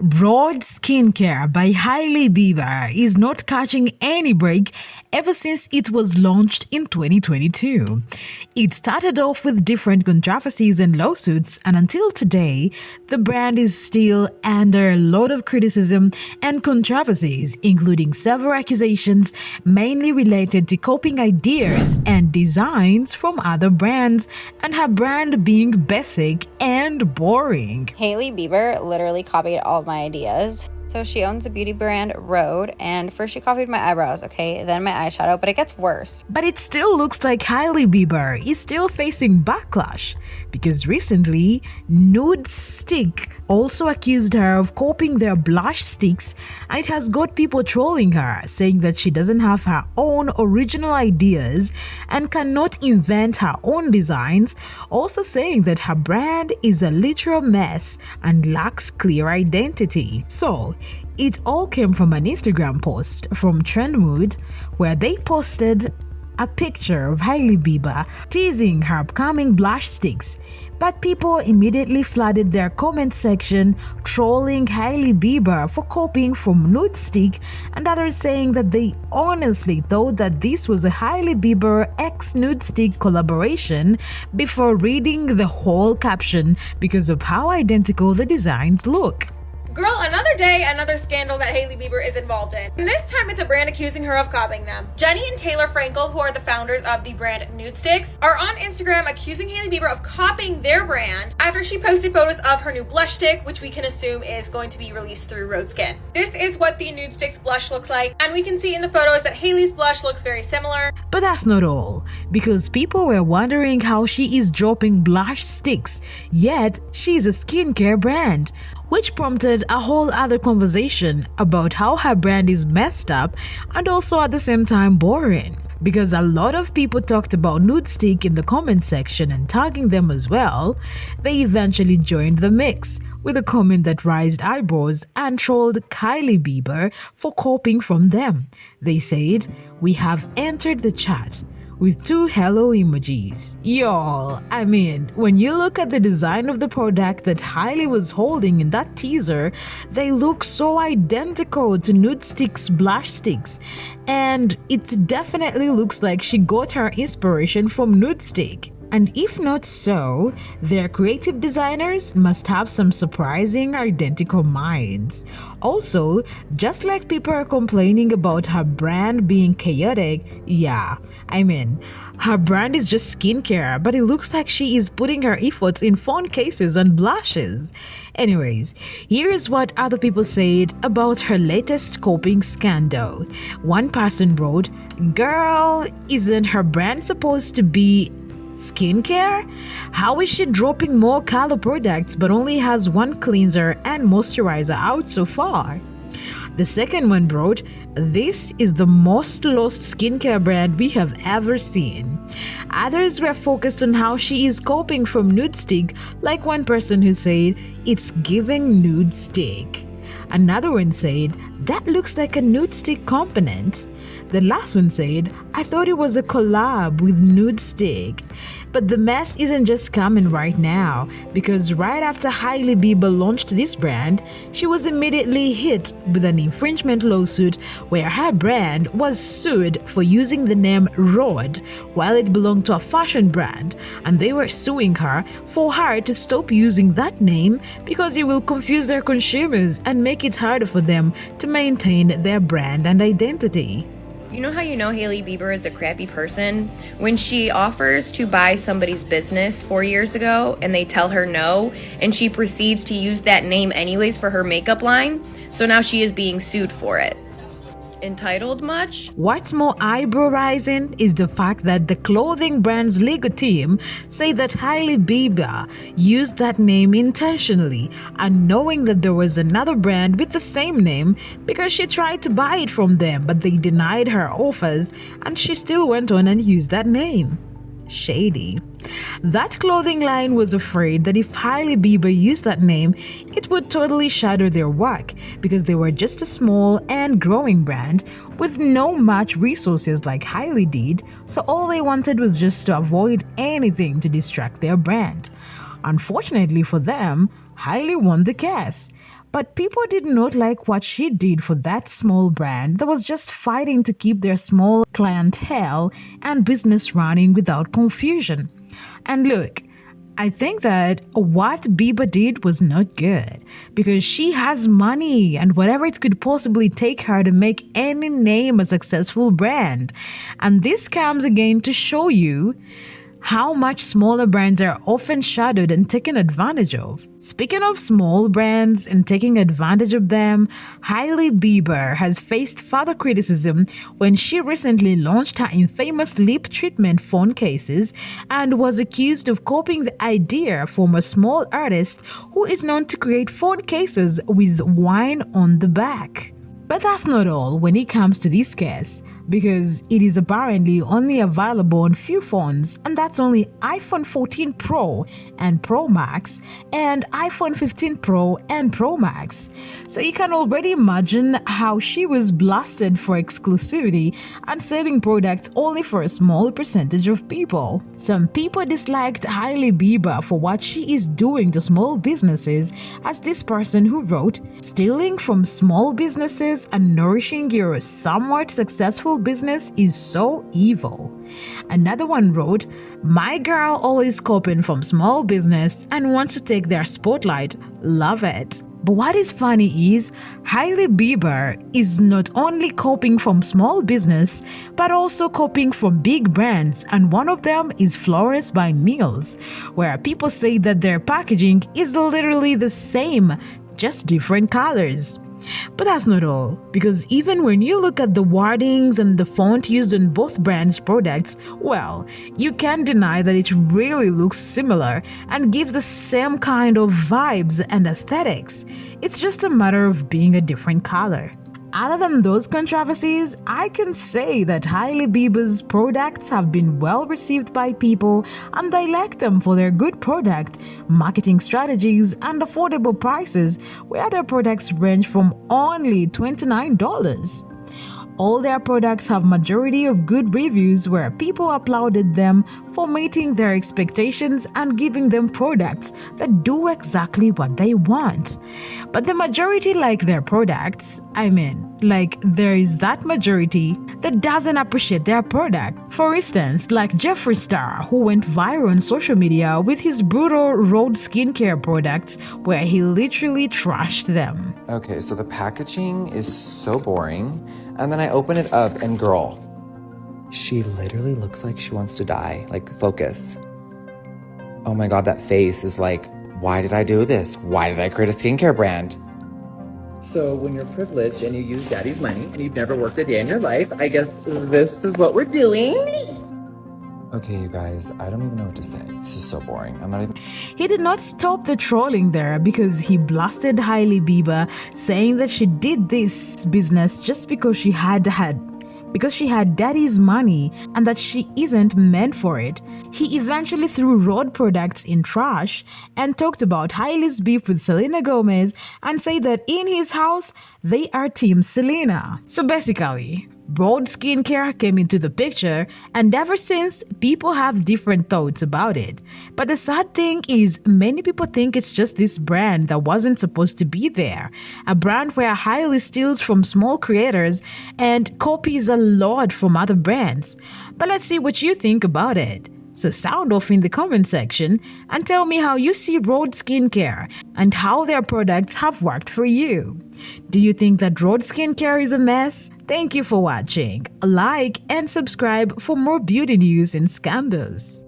Broad Skincare by Hailey Bieber is not catching any break ever since it was launched in 2022. It started off with different controversies and lawsuits, and until today, the brand is still under a lot of criticism and controversies, including several accusations mainly related to copying ideas and designs from other brands, and her brand being basic and boring. Hailey Bieber literally copied all of my ideas. So she owns a beauty brand, Rhode, and first she copied my eyebrows, okay, then my eyeshadow, but it gets worse. But it still looks like Hailey Bieber is still facing backlash because recently, Nude Stick also accused her of copying their blush sticks, and it has got people trolling her, saying that she doesn't have her own original ideas and cannot invent her own designs, also saying that her brand is a literal mess and lacks clear identity. So, it all came from an Instagram post from Trendmood where they posted a picture of Hailey Bieber teasing her upcoming blush sticks, but people immediately flooded their comment section trolling Hailey Bieber for copying from Nude Stick, and others saying that they honestly thought that this was a Hailey Bieber x Nude Stick collaboration before reading the whole caption because of how identical the designs look. Girl, another day, another scandal that Hailey Bieber is involved in. And this time it's a brand accusing her of copying them. Jenny and Taylor Frankel, who are the founders of the brand Nude Sticks, are on Instagram accusing Hailey Bieber of copying their brand after she posted photos of her new blush stick, which we can assume is going to be released through Rhode Skin. This is what the Nude Sticks blush looks like, and we can see in the photos that Hailey's blush looks very similar. But that's not all, because people were wondering how she is dropping blush sticks, yet she's a skincare brand, which prompted a whole other conversation about how her brand is messed up and also at the same time boring. Because a lot of people talked about Nude Stick in the comment section and tagging them as well, they eventually joined the mix with a comment that raised eyebrows and trolled Hailey Bieber for copying from them. They said, "We have entered the chat," with 2 hello emojis. Y'all, I mean, when you look at the design of the product that Hailey was holding in that teaser, they look so identical to Nude Stick's blush sticks, and it definitely looks like she got her inspiration from Nude Stick. And if not so, their creative designers must have some surprising identical minds. Also, just like people are complaining about her brand being chaotic, her brand is just skincare, but it looks like she is putting her efforts in phone cases and blushes. Anyways, here's what other people said about her latest copying scandal. One person wrote, "Girl, isn't her brand supposed to be skincare? How is she dropping more color products but only has one cleanser and moisturizer out so far?" The second one wrote, "This is the most lost skincare brand we have ever seen." Others were focused on how she is copying from Nude Stick, like one person who said, "It's giving Nude Stick." Another one said, "That looks like a Nude Stick component." The last one said, "I thought it was a collab with Nude Stick." But the mess isn't just coming right now, because right after Hailey Bieber launched this brand, she was immediately hit with an infringement lawsuit where her brand was sued for using the name Rhode while it belonged to a fashion brand, and they were suing her for her to stop using that name because it will confuse their consumers and make it harder for them to maintain their brand and identity. You know how you know Hailey Bieber is a crappy person? When she offers to buy somebody's business 4 years ago and they tell her no, and she proceeds to use that name anyways for her makeup line, so now she is being sued for it. Entitled much? What's more eyebrow-raising is the fact that the clothing brand's legal team say that Hailey Bieber used that name intentionally, and knowing that there was another brand with the same name because she tried to buy it from them but they denied her offers and she still went on and used that name. Shady. That clothing line was afraid that if Hailey Bieber used that name, it would totally shatter their work because they were just a small and growing brand with no much resources like Hailey did, so all they wanted was just to avoid anything to distract their brand. Unfortunately for them, Hailey won the case. But people did not like what she did for that small brand that was just fighting to keep their small clientele and business running without confusion. And look, I think that what Bieber did was not good because she has money and whatever it could possibly take her to make any name a successful brand. And this comes again to show you how much smaller brands are often shadowed and taken advantage of. Speaking of small brands and taking advantage of them, Hailey Bieber has faced further criticism when she recently launched her infamous lip treatment phone cases and was accused of copying the idea from a small artist who is known to create phone cases with wine on the back. But that's not all when it comes to this case, because it is apparently only available on few phones, and that's only iPhone 14 Pro and Pro Max and iPhone 15 Pro and Pro Max. So you can already imagine how she was blasted for exclusivity and selling products only for a small percentage of people. Some people disliked Hailey Bieber for what she is doing to small businesses, as this person who wrote, "Stealing from small businesses and nourishing your somewhat successful business is so evil." Another one wrote, "My girl always copying from small business and wants to take their spotlight. Love it." But what is funny is Hailey Bieber is not only copying from small business, but also copying from big brands, and one of them is Florence by Niels, where people say that their packaging is literally the same, just different colors. But that's not all, because even when you look at the wordings and the font used on both brands' products, well, you can't deny that it really looks similar and gives the same kind of vibes and aesthetics. It's just a matter of being a different color. Other than those controversies, I can say that Hailey Bieber's products have been well received by people and they like them for their good product, marketing strategies, and affordable prices, where their products range from only $29. All their products have majority of good reviews where people applauded them for meeting their expectations and giving them products that do exactly what they want. But the majority like their products. There is that majority that doesn't appreciate their product. For instance, like Jeffree Star, who went viral on social media with his brutal rhode skincare products where he literally trashed them. Okay, so the packaging is so boring. And then I open it up and girl, she literally looks like she wants to die. Like, focus. Oh my God, that face is like, why did I do this? Why did I create a skincare brand? So when you're privileged and you use daddy's money and you've never worked a day in your life, I guess this is what we're doing. Okay, you guys, I don't even know what to say. This is so boring. He did not stop the trolling there because he blasted Hailey Bieber, saying that she did this business just because she had daddy's money and that she isn't meant for it. He eventually threw rhode products in trash and talked about Hailey's beef with Selena Gomez and said that in his house, they are Team Selena. So basically, rhode skincare came into the picture, and ever since, people have different thoughts about it. But the sad thing is, many people think it's just this brand that wasn't supposed to be there. A brand where Hailey steals from small creators and copies a lot from other brands. But let's see what you think about it. So sound off in the comment section and tell me how you see rhode skincare and how their products have worked for you. Do you think that rhode skincare is a mess? Thank you for watching. Like and subscribe for more beauty news and scandals.